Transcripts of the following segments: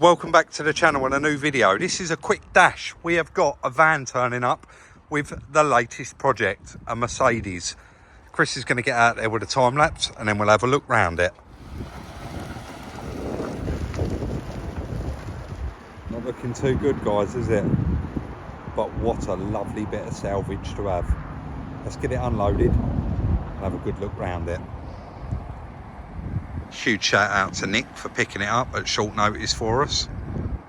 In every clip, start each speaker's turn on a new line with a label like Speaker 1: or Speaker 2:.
Speaker 1: Welcome back to the channel and a new video. This is a quick dash. We have got a van turning up with the latest project, a Mercedes. Chris is going to get out there with a time lapse and then we'll have a look round it. Not looking too good, guys, is it? But what a lovely bit of salvage to have. Let's get it unloaded and have a good look round it. Huge shout out to Nick for picking it up at short notice for us.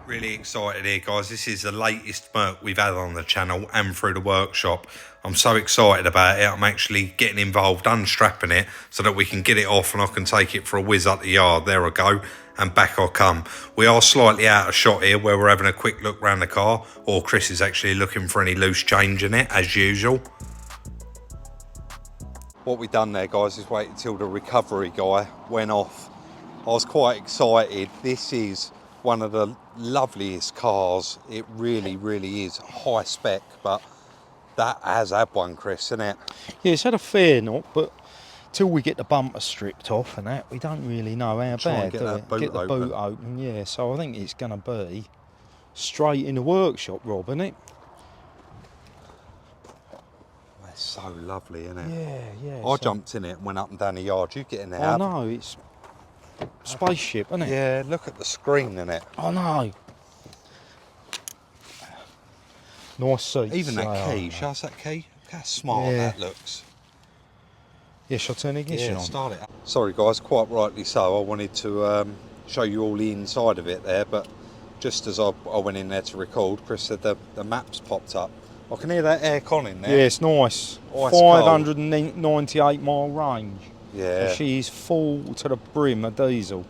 Speaker 1: Really excited here, guys. This is the latest Merc we've had on the channel and through the workshop. I'm so excited about it. I'm actually getting involved unstrapping it so that we can get it off and I can take it for a whiz at the yard. There I go, and back I come. We are slightly out of shot here where we're having a quick look around the car, or Chris is actually looking for any loose change in it as usual. What we done there, guys, is wait until the recovery guy went off. I was quite excited. This is one of the loveliest cars. It really, really is high spec, but that has had one, Chris, isn't it?
Speaker 2: Yeah, it's had a fair knock, but till we get the bumper stripped off and that, we don't really know how bad.
Speaker 1: Get the boot
Speaker 2: open, yeah. So I think it's going to be straight in the workshop, Rob, isn't it?
Speaker 1: It's so lovely, isn't it?
Speaker 2: Yeah, yeah.
Speaker 1: I jumped in it and went up and down the yard. You get in there.
Speaker 2: I know, it's spaceship, isn't it?
Speaker 1: Yeah, look at the screen in it.
Speaker 2: I know. Nice seats.
Speaker 1: Even that key, show us that key. Look how smart that looks.
Speaker 2: Yeah, shall I turn the ignition on?
Speaker 1: Start it. Sorry guys, quite rightly so. I wanted to show you all the inside of it there, but just as I went in there to record, Chris said the maps popped up. I can hear that aircon in there.
Speaker 2: Yeah, it's nice.
Speaker 1: Ice
Speaker 2: 598 mile range.
Speaker 1: Yeah.
Speaker 2: And she is full to the brim of diesel.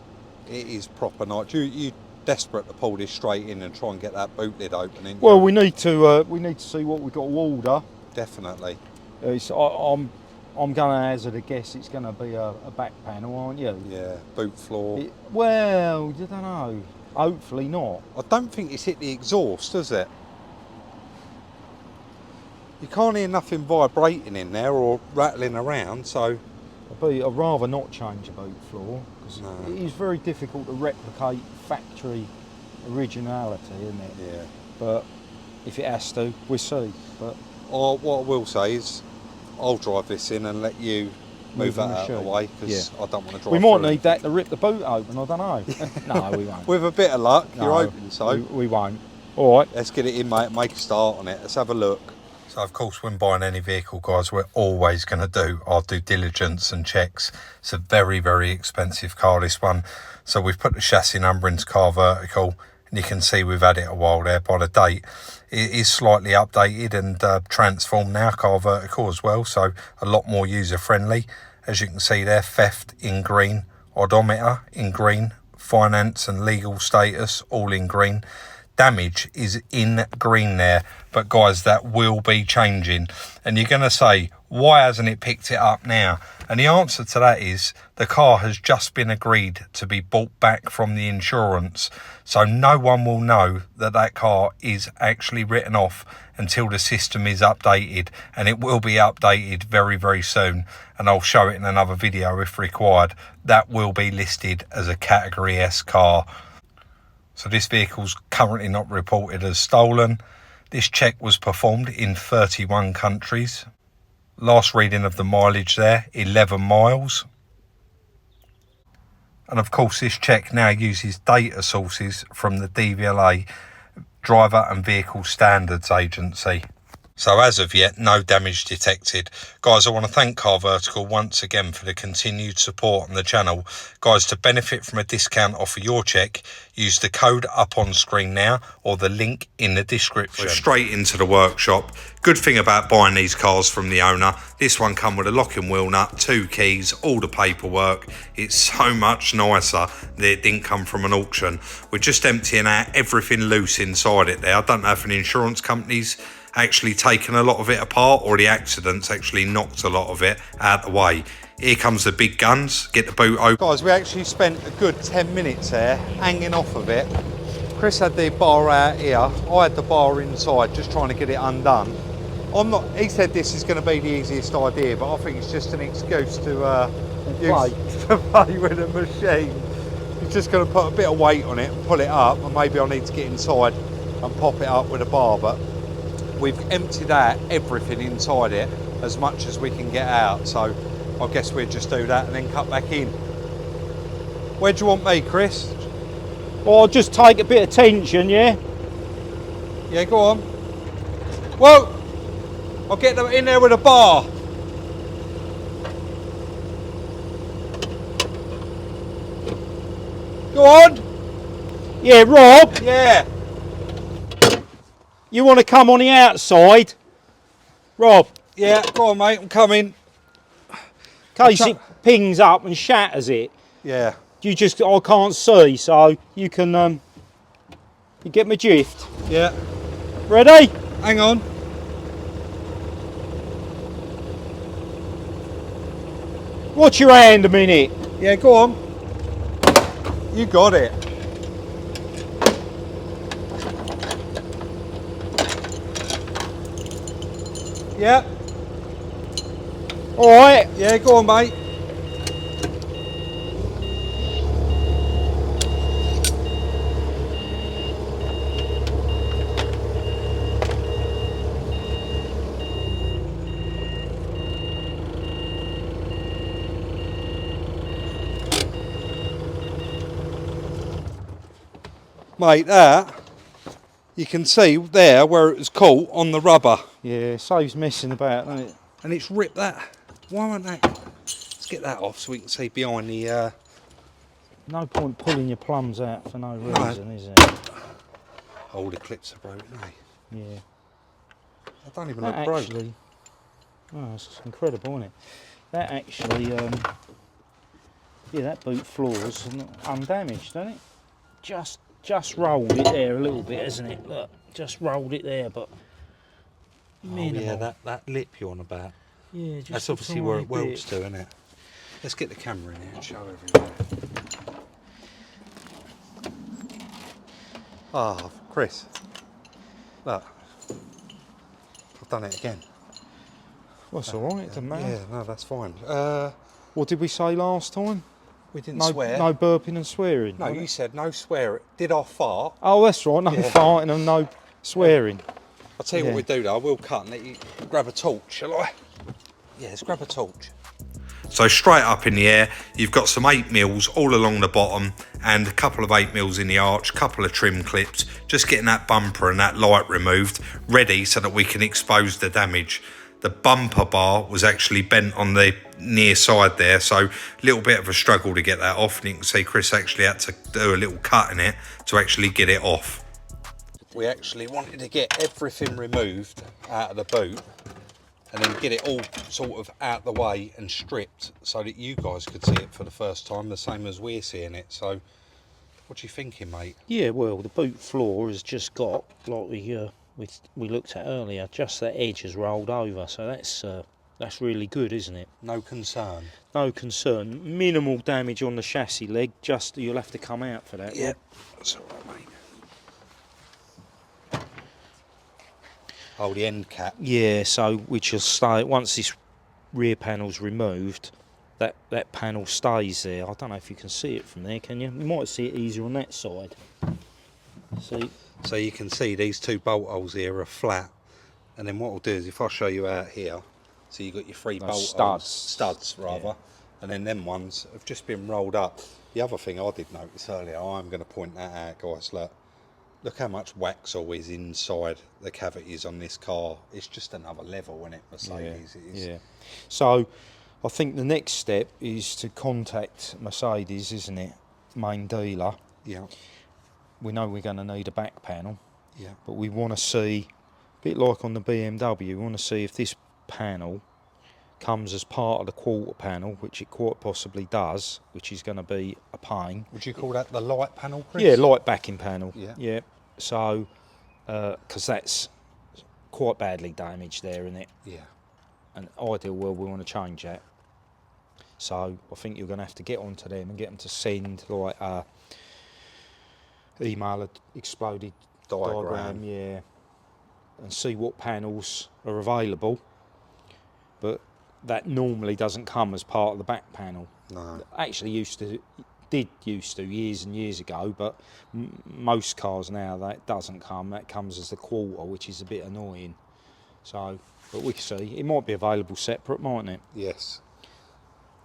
Speaker 1: It is proper nice. You desperate to pull this straight in and try and get that boot lid opening.
Speaker 2: Well, we need to see what we've got to order.
Speaker 1: Definitely.
Speaker 2: I'm going to hazard a guess it's going to be a back panel, aren't you?
Speaker 1: Yeah, boot floor.
Speaker 2: Well, I don't know. Hopefully not.
Speaker 1: I don't think it's hit the exhaust, does it? You can't hear nothing vibrating in there or rattling around, so...
Speaker 2: I'd rather not change the boot floor, because it is very difficult to replicate factory originality, isn't it?
Speaker 1: Yeah.
Speaker 2: But if it has to, we'll see. But
Speaker 1: what I will say is, I'll drive this in and let you move that out of the way, because I don't want to drive.
Speaker 2: We might need that to rip the boot open, I don't know. No, we won't.
Speaker 1: With a bit of luck, you're hoping so.
Speaker 2: We won't. All right.
Speaker 1: Let's get it in, mate, make a start on it. Let's have a look. So, of course, when buying any vehicle, guys, we're always going to do our due diligence and checks. It's a very, very expensive car, this one. So we've put the chassis number into CarVertical, and you can see we've had it a while there by the date. It is slightly updated and transformed now, CarVertical as well, so a lot more user-friendly. As you can see there, theft in green, odometer in green, finance and legal status all in green. Damage is in green there, but guys, that will be changing. And you're going to say, why hasn't it picked it up now? And the answer to that is the car has just been agreed to be bought back from the insurance, so no one will know that that car is actually written off until the system is updated, and it will be updated very, very soon, and I'll show it in another video if required. That will be listed as a Category S car. So this vehicle's currently not reported as stolen. This check was performed in 31 countries. Last reading of the mileage there, 11 miles. And of course this check now uses data sources from the DVLA, Driver and Vehicle Standards Agency. So as of yet, no damage detected. Guys, I want to thank CarVertical once again for the continued support on the channel. Guys, to benefit from a discount off of your check, use the code up on screen now or the link in the description. So straight into the workshop. Good thing about buying these cars from the owner, this one come with a locking wheel nut, 2 keys, all the paperwork. It's so much nicer that it didn't come from an auction. We're just emptying out everything loose inside it there. I don't know if an insurance company's actually taken a lot of it apart or the accidents actually knocked a lot of it out the way. Here comes the big guns, get the boot open. Guys, we actually spent a good 10 minutes there hanging off of it. Chris had the bar out here, I had the bar inside just trying to get it undone. He said this is going to be the easiest idea, but I think it's just an excuse to play with a machine. just going to put a bit of weight on it and pull it up, and maybe I need to get inside and pop it up with a bar, but we've emptied out everything inside it as much as we can get out, so I guess we'll just do that and then cut back in. Where do you want me, Chris?
Speaker 2: Or just take a bit of tension, yeah?
Speaker 1: Yeah, go on. Whoa! I'll get them in there with a bar. Go on!
Speaker 2: Yeah, Rob,
Speaker 1: Yeah.
Speaker 2: you want to come on the outside? Rob,
Speaker 1: Yeah, go on, mate, I'm coming.
Speaker 2: in case it pings up and shatters it.
Speaker 1: Yeah.
Speaker 2: I can't see, so you can, you get my drift.
Speaker 1: Yeah.
Speaker 2: Ready?
Speaker 1: Hang on.
Speaker 2: Watch your hand a minute.
Speaker 1: Yeah, go on. You got it. Yeah.
Speaker 2: All right.
Speaker 1: Yeah, go on, mate. Mate, that, you can see there where it was caught on the rubber.
Speaker 2: Yeah, saves messing about, doesn't it?
Speaker 1: And it's ripped that. Why won't that? Let's get that off so we can see behind the...
Speaker 2: No point pulling your plums out for no reason, is there?
Speaker 1: Oh, the clips are broken, eh?
Speaker 2: Yeah.
Speaker 1: They don't even
Speaker 2: That
Speaker 1: look broke.
Speaker 2: actually, oh, it's incredible, isn't it? That actually, yeah, that boot floor's undamaged, isn't it? Just rolled it there a little bit, isn't it? Look, just rolled it there, but minimal.
Speaker 1: Oh, yeah, that lip you're on about.
Speaker 2: Yeah, just
Speaker 1: That's
Speaker 2: a
Speaker 1: obviously where
Speaker 2: tiny
Speaker 1: it welds
Speaker 2: bit.
Speaker 1: to, isn't it? Let's get the camera in here and show everyone. Ah, Chris. Look. I've done it again.
Speaker 2: Well, it's all right, it doesn't matter.
Speaker 1: Yeah, no, that's fine.
Speaker 2: What did we say last time?
Speaker 1: We didn't
Speaker 2: No,
Speaker 1: swear.
Speaker 2: no burping and swearing.
Speaker 1: No, you said no swear. Did I fart?
Speaker 2: Oh, that's right. No farting and no swearing.
Speaker 1: I'll tell you
Speaker 2: Yeah.
Speaker 1: what we do though. I will cut and let you grab a torch, shall I? Yeah, let's grab a torch. So straight up in the air, you've got some 8mm all along the bottom and a couple of 8mm in the arch, couple of trim clips, just getting that bumper and that light removed, ready so that we can expose the damage. The bumper bar was actually bent on the near side there, so a little bit of a struggle to get that off, and you can see Chris actually had to do a little cut in it to actually get it off. We actually wanted to get everything removed out of the boot and then get it all sort of out the way and stripped so that you guys could see it for the first time, the same as we're seeing it. So what are you thinking, mate?
Speaker 2: Yeah, well, the boot floor has just got, like we looked at earlier, just that edge has rolled over, so that's really good, isn't it?
Speaker 1: No concern.
Speaker 2: No concern. Minimal damage on the chassis leg, just you'll have to come out for that.
Speaker 1: Yeah, that's all right, mate. Oh, the end cap.
Speaker 2: Yeah, so which will stay, once this rear panel's removed, that panel stays there. I don't know if you can see it from there, can you? You might see it easier on that side. See?
Speaker 1: So you can see these two bolt holes here are flat, and then what I'll do is if I show you out here, so you've got your three
Speaker 2: Those
Speaker 1: bolt
Speaker 2: studs.
Speaker 1: holes, rather, and then them ones have just been rolled up. The other thing I did notice earlier, I'm going to point that out, guys, look how much Vauxhall is inside the cavities on this car. It's just another level, isn't it, Mercedes?
Speaker 2: Yeah,
Speaker 1: It is.
Speaker 2: yeah. So I think the next step is to contact Mercedes, isn't it? Main dealer.
Speaker 1: Yeah.
Speaker 2: We know we're going to need a back panel,
Speaker 1: Yeah.
Speaker 2: but we want to see, a bit like on the BMW, we want to see if this panel comes as part of the quarter panel, which it quite possibly does, which is going to be a pain.
Speaker 1: Would you call that the light panel, Chris?
Speaker 2: Yeah, light backing panel.
Speaker 1: Yeah.
Speaker 2: Yeah. So, because that's quite badly damaged there, isn't it?
Speaker 1: Yeah.
Speaker 2: And ideal world, we want to change that. So I think you're going to have to get onto them and get them to send like a email exploded diagram, yeah, and see what panels are available. But that normally doesn't come as part of the back panel.
Speaker 1: No.
Speaker 2: Actually used to did used to years and years ago, but most cars now that doesn't come. That comes as the quarter, which is a bit annoying. So, but we can see it might be available separate, mightn't it?
Speaker 1: Yes.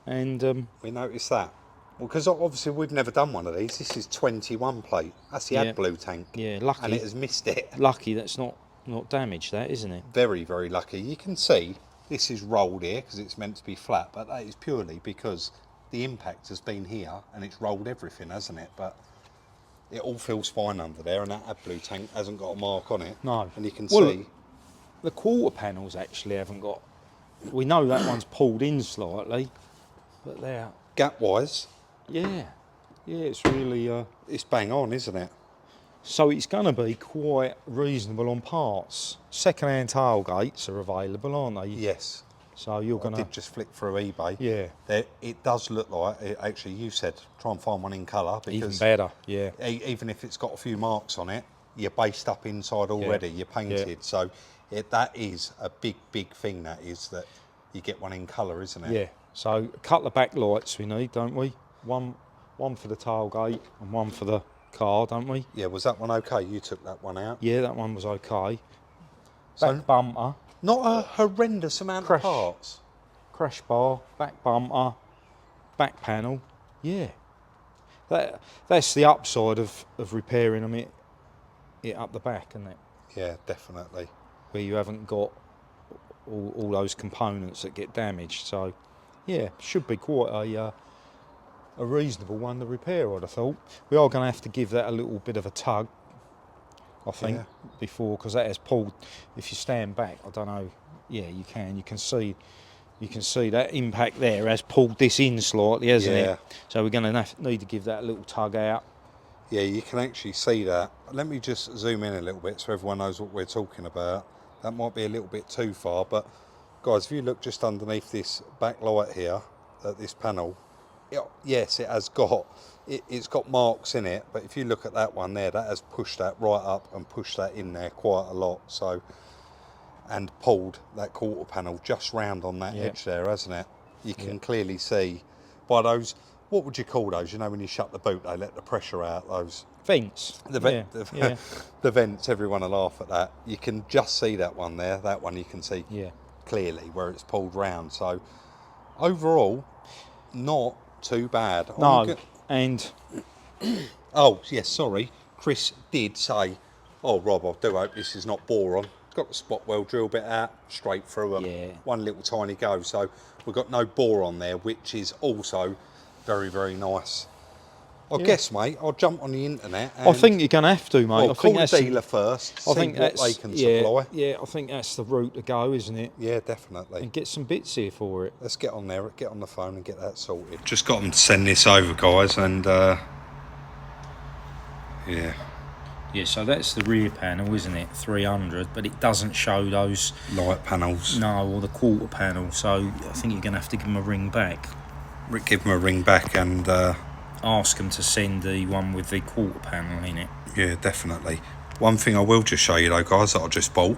Speaker 2: And
Speaker 1: we noticed that. Well, because obviously we've never done one of these. This is 21 plate. That's the AdBlue tank.
Speaker 2: Yeah, lucky.
Speaker 1: And it has missed it.
Speaker 2: Lucky that's not damaged, that, isn't it?
Speaker 1: Very, very lucky. You can see this is rolled here because it's meant to be flat, but that is purely because the impact has been here and it's rolled everything, hasn't it? But it all feels fine under there, and that AdBlue tank hasn't got a mark on it.
Speaker 2: No.
Speaker 1: And you can
Speaker 2: Well,
Speaker 1: see
Speaker 2: the quarter panels actually haven't got. We know that one's pulled in slightly, but they're
Speaker 1: gap-wise,
Speaker 2: yeah, it's really
Speaker 1: it's bang on, isn't it?
Speaker 2: so it's going to be quite reasonable on parts. Second-hand tailgates are available, aren't they?
Speaker 1: Yes.
Speaker 2: So you're going
Speaker 1: I
Speaker 2: to
Speaker 1: did just flick through eBay.
Speaker 2: Yeah.
Speaker 1: It does look like, actually you said try and find one in colour.
Speaker 2: Even better, yeah.
Speaker 1: Even if it's got a few marks on it, you're based up inside already, you're painted.
Speaker 2: Yeah.
Speaker 1: So that is a big thing, that is, that you get one in colour, isn't it?
Speaker 2: Yeah. So a couple of backlights we need, don't we? One for the tailgate and one for the car, don't we?
Speaker 1: Yeah, was that one okay? You took that one out?
Speaker 2: Yeah, that one was okay.
Speaker 1: So-
Speaker 2: Back bumper,
Speaker 1: Not a horrendous amount of parts.
Speaker 2: crash bar, back bumper, back panel. Yeah. That's the upside of repairing them it up the back, isn't it?
Speaker 1: Yeah, definitely.
Speaker 2: Where you haven't got all those components that get damaged. So, yeah, should be quite a reasonable one to repair, I'd have thought. We are going to have to give that a little bit of a tug, I think, before, because that has pulled. If you stand back, I don't know. Yeah, you can see that impact there has pulled this in slightly, hasn't it? So we're going to need to give that a little tug out.
Speaker 1: Yeah, you can actually see that. Let me just zoom in a little bit so everyone knows what we're talking about. That might be a little bit too far, but guys, if you look just underneath this back light here at this panel, yes, it has got it's got marks in it, but if you look at that one there, that has pushed that right up and pushed that in there quite a lot. So, and pulled that quarter panel just round on that edge there, hasn't it? You can clearly see by those, what would you call those? You know, when you shut the boot, they let the pressure out, those
Speaker 2: Vents.
Speaker 1: the vents. Everyone will laugh at that. You can just see that one there. That one you can see clearly where it's pulled round. So overall, not too bad.
Speaker 2: No, and
Speaker 1: oh yes, sorry. Chris did say, "Oh Rob, I do hope this is not boron." Got the spot weld drill bit out, straight through them.
Speaker 2: Yeah.
Speaker 1: One little tiny go. So we've got no boron there, which is also very, very nice. I guess, mate, I'll jump on the internet. And
Speaker 2: I think you're going to have to, mate.
Speaker 1: well,
Speaker 2: I
Speaker 1: call
Speaker 2: think
Speaker 1: the dealer first, see what they can supply.
Speaker 2: Yeah, I think that's the route to go, isn't it?
Speaker 1: Yeah, definitely.
Speaker 2: And get some bits here for it.
Speaker 1: Let's get on there, get on the phone and get that sorted. Just got them to send this over, guys, and yeah.
Speaker 2: Yeah, so that's the rear panel, isn't it? 300, but it doesn't show those
Speaker 1: light panels.
Speaker 2: No, or the quarter panel. So I think you're going to have to give them a ring back.
Speaker 1: Give them a ring back and
Speaker 2: ask them to send the one with the quarter panel in it.
Speaker 1: Yeah, definitely. One thing I will just show you though, guys, that I just bought.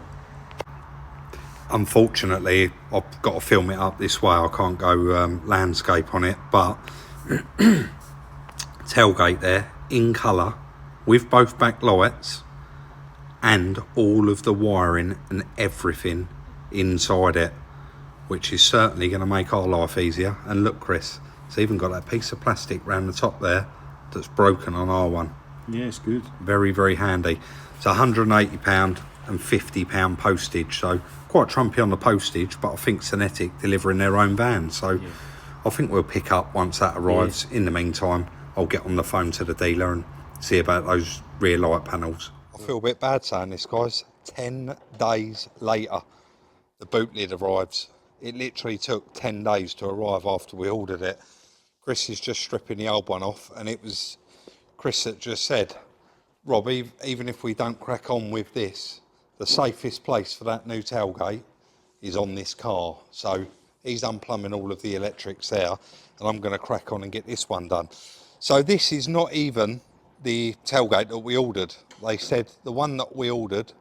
Speaker 1: Unfortunately, I've got to film it up this way. I can't go landscape on it, but tailgate there in colour with both back lights and all of the wiring and everything inside it, which is certainly going to make our life easier. And look, Chris, it's even got that piece of plastic round the top there that's broken on our one.
Speaker 2: Yeah, it's good.
Speaker 1: Very, very handy. It's £180 and £50 postage, so quite trumpy on the postage, but I think Cinetic delivering their own van, so I think we'll pick up once that arrives. In the meantime, I'll get on the phone to the dealer and see about those rear light panels. I feel a bit bad saying this, guys. 10 days later, the boot lid arrives. It literally took 10 days to arrive after we ordered it. Chris is just stripping the old one off, and it was Chris that just said, Rob, even if we don't crack on with this, the safest place for that new tailgate is on this car. So he's unplumbing all of the electrics there, and I'm going to crack on and get this one done. So this is not even the tailgate that we ordered. They said the one that we ordered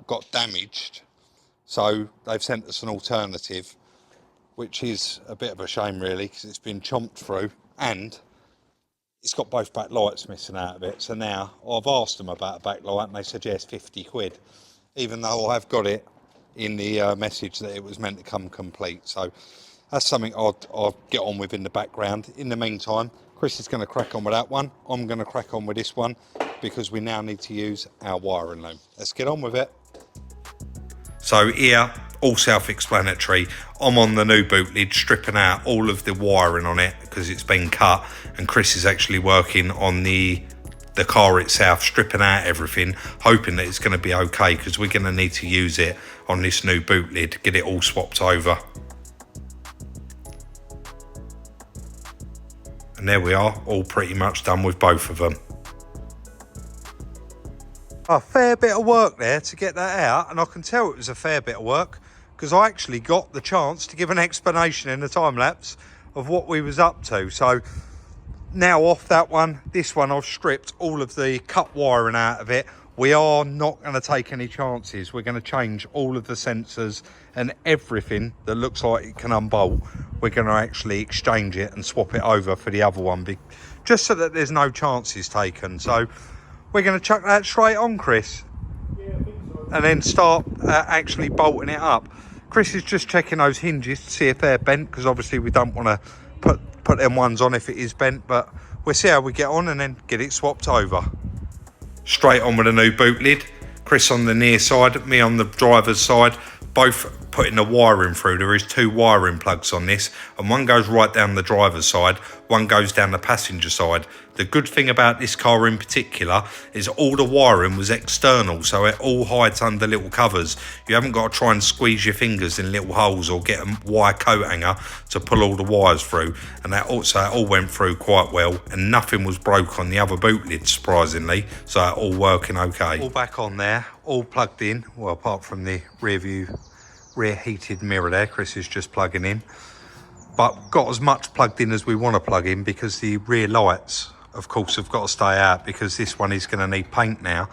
Speaker 1: got damaged, so they've sent us an alternative, which is a bit of a shame really, because it's been chomped through and it's got both back lights missing out of it. So now I've asked them about a back light and they said, yeah, it's 50 quid, even though I've got it in the message that it was meant to come complete. So that's something I'll get on with in the background. In the meantime, Chris is going to crack on with that one. I'm going to crack on with this one because we now need to use our wiring loom. Let's get on with it. So here, all self-explanatory. I'm on the new boot lid, stripping out all of the wiring on it because it's been cut, and Chris is actually working on the car itself, stripping out everything, hoping that it's going to be okay because we're going to need to use it on this new boot lid, get it all swapped over. And there we are, all pretty much done with both of them. A fair bit of work there to get that out, and I can tell it was a fair bit of work because I actually got the chance to give an explanation in the time lapse of what we was up to. So now off that one, this one I've stripped all of the cut wiring out of it. We are not going to take any chances. We're going to change all of the sensors and everything that looks like it can unbolt. We're going to actually exchange it and swap it over for the other one, just so that there's no chances taken. So we're going to chuck that straight on, Chris.
Speaker 2: Yeah, I think so.
Speaker 1: And then start actually bolting it up. Chris is just checking those hinges to see if they're bent, because obviously we don't want to put them ones on if it is bent, but we'll see how we get on and then get it swapped over. Straight on with a new boot lid. Chris on the near side, me on the driver's side, both putting the wiring through. There is 2 wiring plugs on this, and one goes right down the driver's side, one goes down the passenger side. The good thing about this car in particular is all the wiring was external, so it all hides under little covers. You haven't got to try and squeeze your fingers in little holes or get a wire coat hanger to pull all the wires through, and that also it all went through quite well, and nothing was broke on the other boot lid, surprisingly, so it all working okay. All back on there, all plugged in, well, apart from the rear heated mirror there, Chris is just plugging in, but got as much plugged in as we want to plug in, because the rear lights of course have got to stay out, because this one is going to need paint now.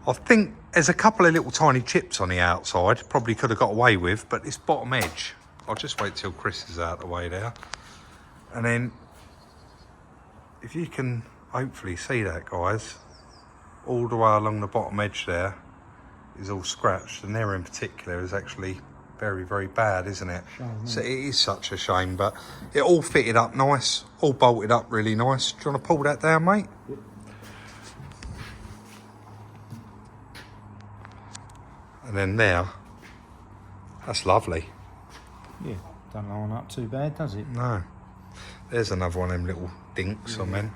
Speaker 1: I think there's a couple of little tiny chips on the outside, probably could have got away with, but this bottom edge, I'll just wait till Chris is out of the way there, and then if you can hopefully see that, guys, all the way along the bottom edge there is all scratched, and there in particular is actually very, very bad, isn't it? Shame, so it is such a shame, but it all fitted up nice, all bolted up really nice. Do you want to pull that down, mate? Yep. And then there, that's lovely.
Speaker 2: Yeah, don't line up too bad, does it?
Speaker 1: No. There's another one of them little dinks on them.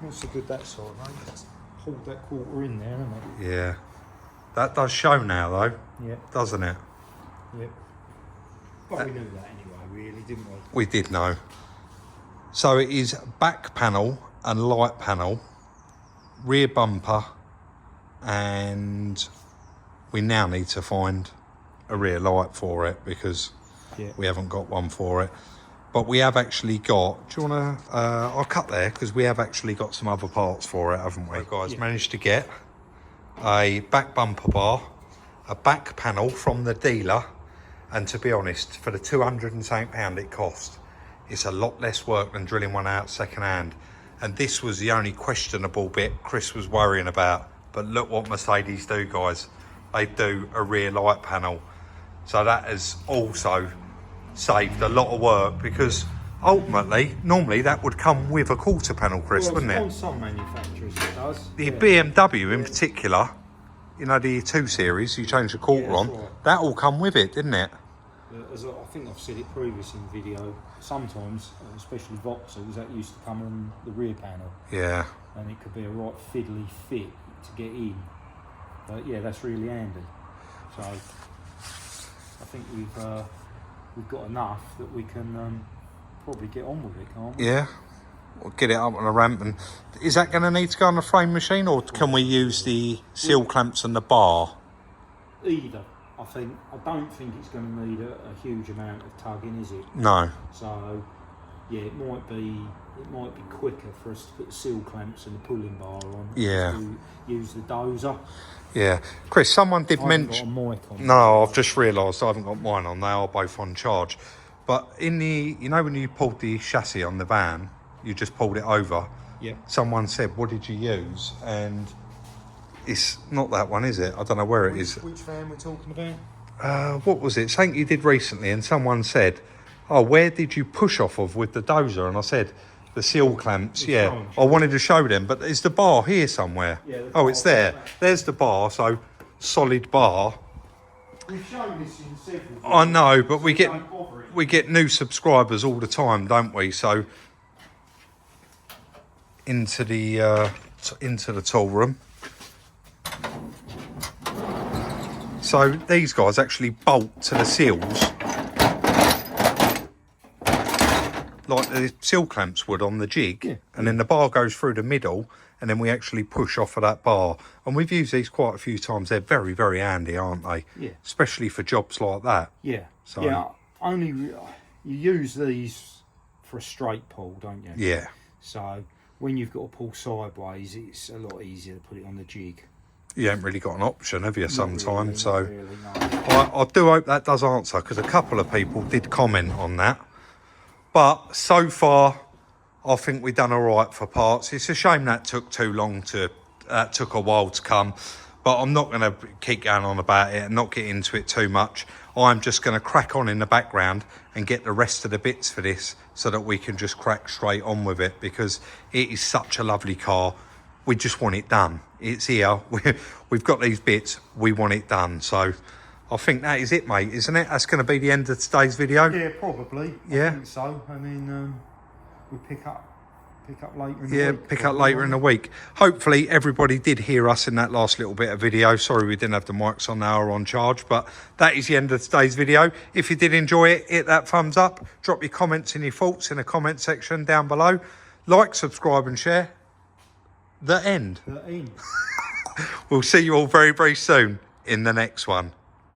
Speaker 2: What's the good that side, mate? Just pulled that quarter in there, isn't it?
Speaker 1: Yeah. That does show now, though.
Speaker 2: Yeah.
Speaker 1: Doesn't it?
Speaker 2: Yep. But we knew that anyway, really, didn't we?
Speaker 1: We did know. So it is back panel and light panel, rear bumper, and we now need to find a rear light for it, because we haven't got one for it. But we have actually got, do you want to, I'll cut there, because we have actually got some other parts for it, haven't we? So guys, managed to get a back bumper bar, a back panel from the dealer, and to be honest, for the £208 it cost, it's a lot less work than drilling one out second hand. And this was the only questionable bit Chris was worrying about. But look what Mercedes do, guys. They do a rear light panel. So that has also saved a lot of work, because ultimately, normally that would come with a quarter panel, Chris, wouldn't it?
Speaker 2: On some manufacturers it does.
Speaker 1: The BMW in particular, you know, the 2 Series, you change the quarter on, right. That all come with it, didn't it?
Speaker 2: As I think I've said it previously in the video, sometimes, especially Vauxhalls, that used to come on the rear panel.
Speaker 1: Yeah.
Speaker 2: And it could be a right fiddly fit to get in. But yeah, that's really handy. So I think we've got enough that we can probably get on with it, can't we?
Speaker 1: Yeah. We'll get it up on a ramp. And is that going to need to go on a frame machine, or can we use the seal clamps and the bar?
Speaker 2: Either. I don't think it's going to need a huge amount of tugging, is it?
Speaker 1: No.
Speaker 2: So yeah, it might be quicker for us to put the seal clamps and the pulling bar on.
Speaker 1: Yeah.
Speaker 2: To use the dozer.
Speaker 1: Yeah. Chris, someone did mention.
Speaker 2: Got a mic on.
Speaker 1: No, I've just realised I haven't got mine on. They are both on charge. But in the, you know, when you pulled the chassis on the van, you just pulled it over. someone said, what did you use? And it's not that one, is it? I don't know where it is.
Speaker 2: Which van we're talking about?
Speaker 1: What was it? Something you did recently, and someone said, oh, where did you push off of with the dozer? And I said, the seal clamps. Yeah, I wanted to show them, but is the bar here somewhere?
Speaker 2: Yeah,
Speaker 1: oh, it's there. There's the bar, so solid bar.
Speaker 2: We've shown this in several.
Speaker 1: I know, but we get new subscribers all the time, don't we? So into the tool room. So these guys actually bolt to the seals like the seal clamps would on the jig, and then the bar goes through the middle, and then we actually push off of that bar. And we've used these quite a few times. They're very, very handy, aren't they?
Speaker 2: Yeah.
Speaker 1: Especially for jobs like that.
Speaker 2: Yeah.
Speaker 1: So,
Speaker 2: yeah. Only you use these for a straight pull, don't you?
Speaker 1: Yeah.
Speaker 2: So when you've got to pull sideways, it's a lot easier to put it on the jig.
Speaker 1: You haven't really got an option, have you, sometimes? So
Speaker 2: Not really, no.
Speaker 1: I do hope that does answer, because a couple of people did comment on that. But so far, I think we've done all right for parts. It's a shame that took too long took a while to come, but I'm not going to keep going on about it and not get into it too much. I'm just going to crack on in the background and get the rest of the bits for this so that we can just crack straight on with it, because it is such a lovely car. We just want it done. It's here. We've got these bits. We want it done. So I think that is it, mate, isn't it? That's going to be the end of today's video.
Speaker 2: Yeah, probably.
Speaker 1: Yeah.
Speaker 2: I think so. I mean, we pick up later in the week.
Speaker 1: Yeah, pick up later in the week. Hopefully everybody did hear us in that last little bit of video. Sorry we didn't have the mics on now or on charge, but that is the end of today's video. If you did enjoy it, hit that thumbs up. Drop your comments and your thoughts in the comment section down below. Like, subscribe and share. The end.
Speaker 2: The end.
Speaker 1: We'll see you all very, very soon in the next one.